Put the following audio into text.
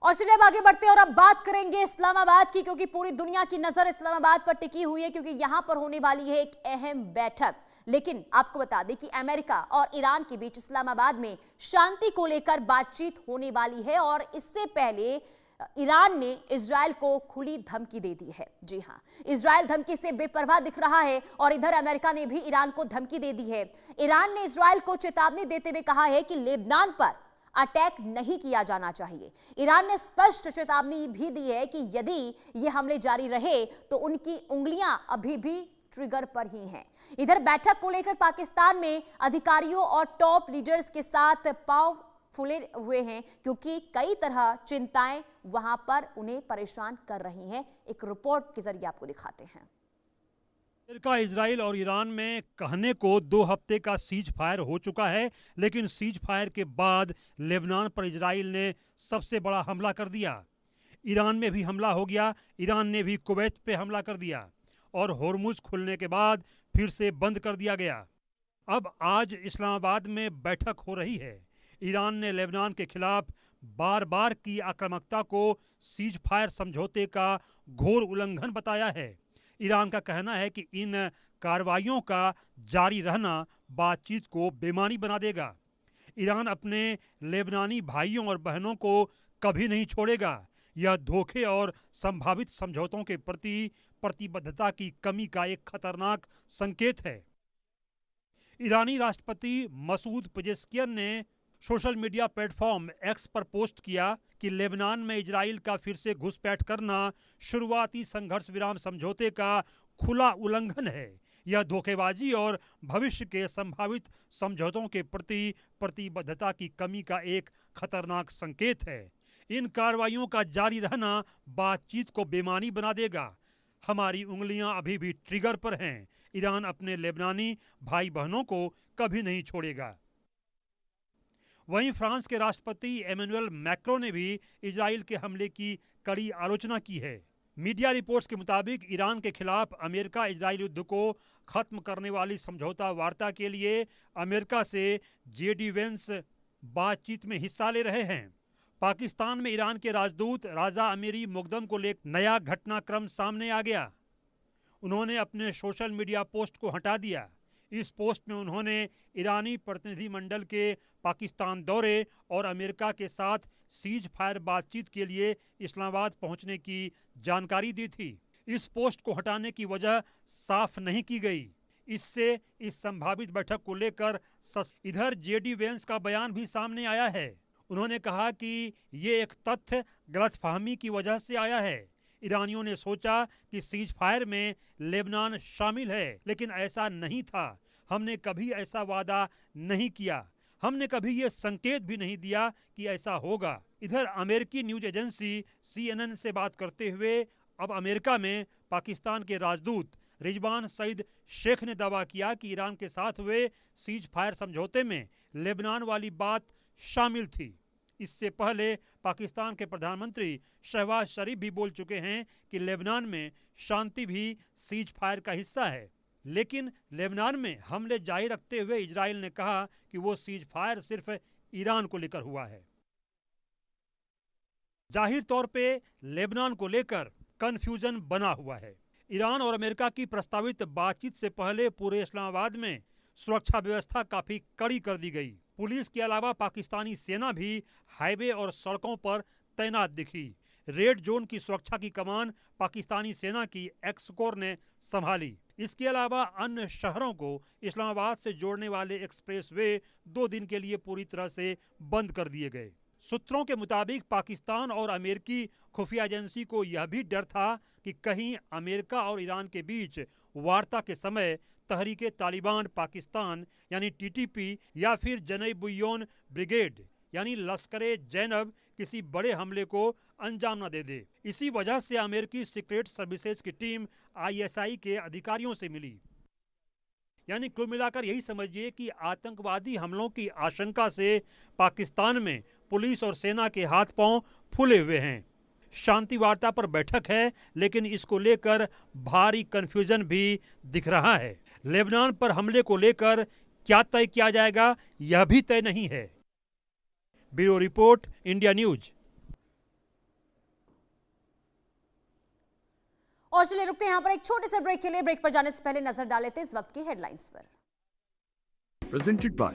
और चलिए अब आगे बढ़ते हैं और अब बात करेंगे इस्लामाबाद की, क्योंकि पूरी दुनिया की नजर इस्लामाबाद पर टिकी हुई है, क्योंकि यहां पर होने वाली है एक अहम बैठक। लेकिन आपको बता दें कि अमेरिका और ईरान के बीच इस्लामाबाद में शांति को लेकर बातचीत होने वाली है और इससे पहले ईरान ने इजरायल को खुली धमकी दे दी है। जी हां, इजरायल धमकी से बेपरवाह दिख रहा है और इधर अमेरिका ने भी ईरान को धमकी दे दी है। ईरान ने इजरायल को चेतावनी देते हुए कहा है कि लेबनान पर अटैक नहीं किया जाना चाहिए। ईरान ने स्पष्ट चेतावनी भी दी है कि यदि ये हमले जारी रहे तो उनकी उंगलियां अभी भी ट्रिगर पर ही हैं। इधर बैठक को लेकर पाकिस्तान में अधिकारियों और टॉप लीडर्स के साथ पांव फूले हुए हैं, क्योंकि कई तरह चिंताएं वहां पर उन्हें परेशान कर रही हैं। एक रिपोर्ट के जरिए आपको दिखाते हैं। अमेरिका, इजराइल और ईरान में कहने को 2 हफ्ते का सीज फायर हो चुका है, लेकिन सीज फायर के बाद लेबनान पर इजराइल ने सबसे बड़ा हमला कर दिया। ईरान में भी हमला हो गया। ईरान ने भी कुवैत पे हमला कर दिया और होर्मुज खुलने के बाद फिर से बंद कर दिया गया। अब आज इस्लामाबाद में बैठक हो रही है। ईरान ने लेबनान के खिलाफ बार बार की आक्रामकता को सीज फायर समझौते का घोर उल्लंघन बताया है। ईरान का कहना है कि इन कार्रवाइयों का जारी रहना बातचीत को बेमानी बना देगा। ईरान अपने लेबनानी भाइयों और बहनों को कभी नहीं छोड़ेगा। यह धोखे और संभावित समझौतों के प्रति प्रतिबद्धता की कमी का एक खतरनाक संकेत है। ईरानी राष्ट्रपति मसूद पेजेस्कियन ने सोशल मीडिया प्लेटफॉर्म एक्स पर पोस्ट किया कि लेबनान में इजराइल का फिर से घुसपैठ करना शुरुआती संघर्ष विराम समझौते का खुला उल्लंघन है। यह धोखेबाजी और भविष्य के संभावित समझौतों के प्रति प्रतिबद्धता की कमी का एक खतरनाक संकेत है। इन कार्रवाइयों का जारी रहना बातचीत को बेमानी बना देगा। हमारी उंगलियां अभी भी ट्रिगर पर हैं। ईरान अपने लेबनानी भाई बहनों को कभी नहीं छोड़ेगा। वहीं फ्रांस के राष्ट्रपति एमेनुअल मैक्रों ने भी इजराइल के हमले की कड़ी आलोचना की है। मीडिया रिपोर्ट्स के मुताबिक ईरान के खिलाफ अमेरिका इजराइल युद्ध को खत्म करने वाली समझौता वार्ता के लिए अमेरिका से जेडी वेंस बातचीत में हिस्सा ले रहे हैं। पाकिस्तान में ईरान के राजदूत राजा अमीरी मुकदम को लेकर नया घटनाक्रम सामने आ गया। उन्होंने अपने सोशल मीडिया पोस्ट को हटा दिया। इस पोस्ट में उन्होंने ईरानी प्रतिनिधिमंडल के पाकिस्तान दौरे और अमेरिका के साथ सीज फायर बातचीत के लिए इस्लामाबाद पहुंचने की जानकारी दी थी। इस पोस्ट को हटाने की वजह साफ नहीं की गई। इससे इस संभावित बैठक को लेकर इधर जेडी वेंस का बयान भी सामने आया है। उन्होंने कहा कि ये एक तथ्य गलतफहमी की वजह से आया है। ईरानियों ने सोचा कि सीज फायर में लेबनान शामिल है, लेकिन ऐसा नहीं था। हमने कभी ऐसा वादा नहीं किया। हमने कभी ये संकेत भी नहीं दिया कि ऐसा होगा। इधर अमेरिकी न्यूज एजेंसी CNN से बात करते हुए अब अमेरिका में पाकिस्तान के राजदूत रिजवान सईद शेख ने दावा किया कि ईरान के साथ हुए सीज फायर समझौते में लेबनान वाली बात शामिल थी। इससे पहले पाकिस्तान के प्रधानमंत्री शहबाज शरीफ भी बोल चुके हैं कि लेबनान में शांति भी सीज फायर का हिस्सा है। लेकिन लेबनान में हमले जारी रखते हुए इजराइल ने कहा कि वो सीज फायर सिर्फ ईरान को लेकर हुआ है। जाहिर तौर पे लेबनान को लेकर कंफ्यूजन बना हुआ है। ईरान और अमेरिका की प्रस्तावित बातचीत से पहले पूरे इस्लामाबाद में सुरक्षा व्यवस्था काफी कड़ी कर दी गई। पुलिस के अलावा पाकिस्तानी सेना भी हाईवे और सड़कों पर तैनात दिखी। रेड जोन की सुरक्षा की कमान पाकिस्तानी सेना की एक्स कोर ने संभाली। इसके अलावा अन्य शहरों को इस्लामाबाद से जोड़ने वाले एक्सप्रेसवे 2 दिन के लिए पूरी तरह से बंद कर दिए गए। सूत्रों के मुताबिक पाकिस्तान और अमेरिकी खुफिया एजेंसी को यह भी डर था कि कहीं अमेरिका और ईरान के बीच वार्ता के समय तहरीके तालिबान पाकिस्तान यानी TTP या फिर जनई-बुय्योन ब्रिगेड यानी लश्कर-ए जैनब किसी बड़े हमले को अंजाम न दे दे। इसी वजह से अमेरिकी सीक्रेट सर्विसेज की टीम ISI के अधिकारियों से मिली। यानी कुल मिलाकर यही समझिए कि आतंकवादी हमलों की आशंका से पाकिस्तान में पुलिस और सेना के हाथ पांव फूले हुए हैं। शांति वार्ता पर बैठक है, लेकिन इसको लेकर भारी कंफ्यूजन भी दिख रहा है। लेबनान पर हमले को लेकर क्या तय किया जाएगा, यह भी तय नहीं है। Bureau report, India news. और चलिए रुकते हैं यहाँ पर एक छोटे से ब्रेक के लिए। ब्रेक पर जाने से पहले नजर डाल लेते हैं इस वक्त की हेडलाइंस पर। Presented by